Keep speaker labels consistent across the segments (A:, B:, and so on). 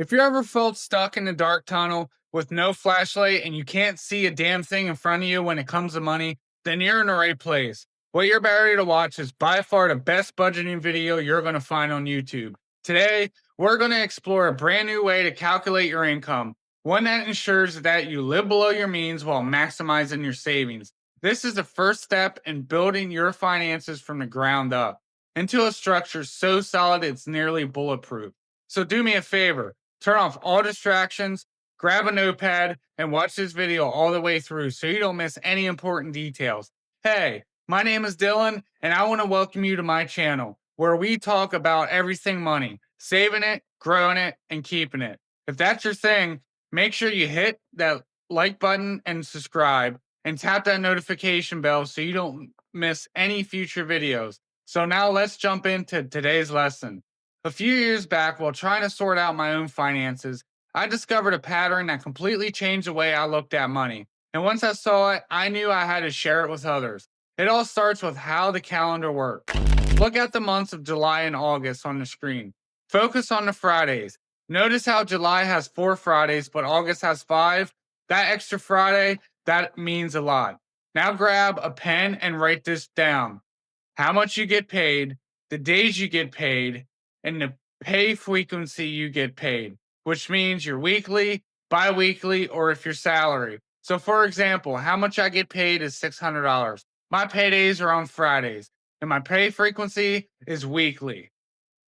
A: If you ever felt stuck in a dark tunnel with no flashlight and you can't see a damn thing in front of you when it comes to money, then you're in the right place. What you're about ready to watch is by far the best budgeting video you're going to find on YouTube. Today, we're going to explore a brand new way to calculate your income, one that ensures that you live below your means while maximizing your savings. This is the first step in building your finances from the ground up into a structure so solid it's nearly bulletproof. So do me a favor, turn off all distractions, grab a notepad, and watch this video all the way through so you don't miss any important details. Hey, my name is Dylan, and I want to welcome you to my channel where we talk about everything money, saving it, growing it, and keeping it. If that's your thing, make sure you hit that like button and subscribe and tap that notification bell so you don't miss any future videos. So now let's jump into today's lesson. A few years back, while trying to sort out my own finances, I discovered a pattern that completely changed the way I looked at money. And once I saw it, I knew I had to share it with others. It all starts with how the calendar works. Look at the months of July and August on the screen. Focus on the Fridays. Notice how July has 4 Fridays, but August has 5. That extra Friday, that means a lot. Now grab a pen and write this down. How much you get paid, the days you get paid, and the pay frequency you get paid, which means your weekly, bi-weekly, or if your salary. So for example, how much I get paid is $600. My paydays are on Fridays, and my pay frequency is weekly.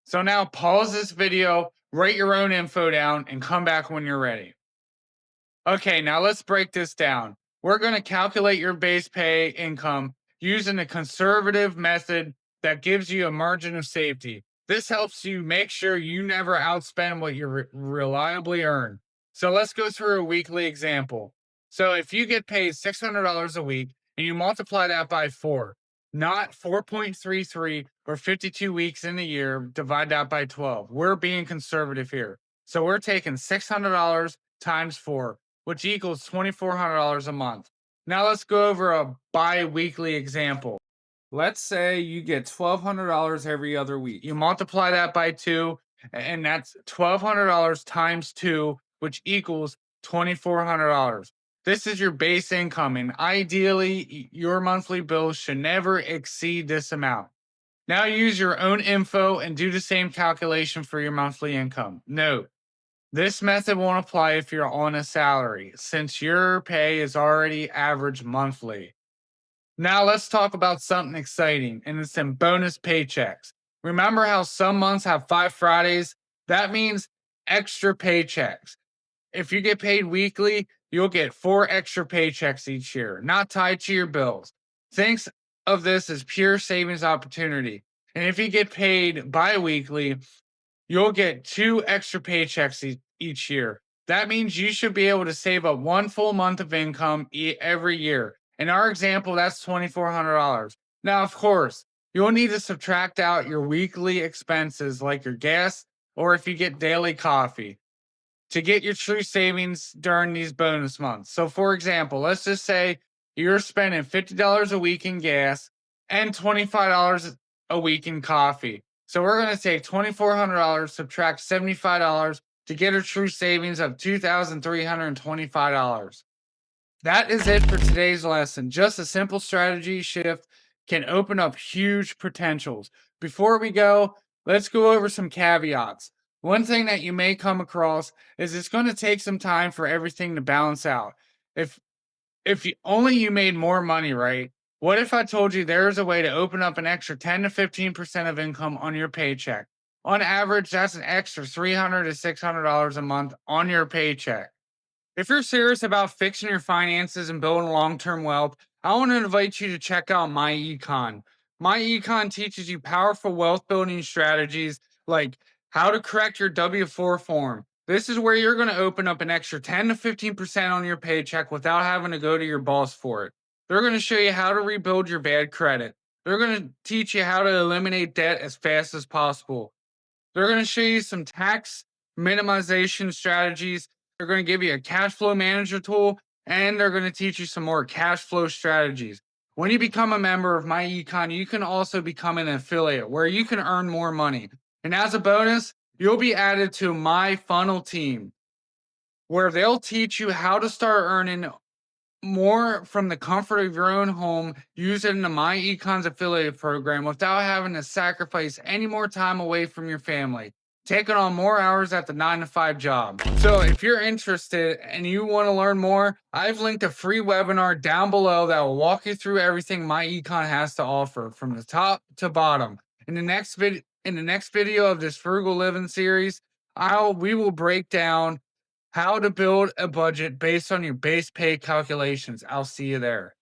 A: So now pause this video, write your own info down, and come back when you're ready. Okay, now let's break this down. We're going to calculate your base pay income using a conservative method that gives you a margin of safety. This helps you make sure you never outspend what you reliably earn. So let's go through a weekly example. So if you get paid $600 a week and you multiply that by 4, not 4.33 or 52 weeks in a year, divide that by 12. We're being conservative here. So we're taking $600 times 4, which equals $2,400 a month. Now let's go over a bi-weekly example. Let's say you get $1,200 every other week. You multiply that by 2, and that's $1,200 times 2, which equals $2,400. This is your base income, and ideally, your monthly bills should never exceed this amount. Now use your own info and do the same calculation for your monthly income. Note, this method won't apply if you're on a salary, since your pay is already average monthly. Now let's talk about something exciting, and it's in bonus paychecks. Remember how some months have 5 Fridays? That means extra paychecks. If you get paid weekly, you'll get 4 extra paychecks each year, not tied to your bills. Think of this as pure savings opportunity. And if you get paid bi-weekly, you'll get 2 extra paychecks each year. That means you should be able to save up 1 full month of income every year. In our example, that's $2,400. Now, of course, you'll need to subtract out your weekly expenses like your gas or if you get daily coffee to get your true savings during these bonus months. So, for example, let's just say you're spending $50 a week in gas and $25 a week in coffee. So, we're going to take $2,400, subtract $75 to get a true savings of $2,325. That is it for today's lesson. Just a simple strategy shift can open up huge potentials. Before we go, let's go over some caveats. One thing that you may come across is it's going to take some time for everything to balance out. If only you made more money, right? What if I told you there's a way to open up an extra 10 to 15% of income on your paycheck? On average, that's an extra $300 to $600 a month on your paycheck. If you're serious about fixing your finances and building long-term wealth, I want to invite you to check out MyEcon. MyEcon teaches you powerful wealth building strategies like how to correct your W-4 form. This is where you're going to open up an extra 10 to 15% on your paycheck without having to go to your boss for it. They're going to show you how to rebuild your bad credit. They're going to teach you how to eliminate debt as fast as possible. They're going to show you some tax minimization strategies. They're going to give you a cash flow manager tool, and they're going to teach you some more cash flow strategies. When you become a member of MyEcon, you can also become an affiliate where you can earn more money. And as a bonus, You'll be added to my funnel team where they'll teach you how to start earning more from the comfort of your own home using the MyEcon's affiliate program without having to sacrifice any more time away from your family, taking on more hours at the 9 to 5 job. So, if you're interested and you want to learn more, I've linked a free webinar down below that will walk you through everything MyEcon has to offer from the top to bottom. In the next video of this frugal living series, we will break down how to build a budget based on your base pay calculations. I'll see you there.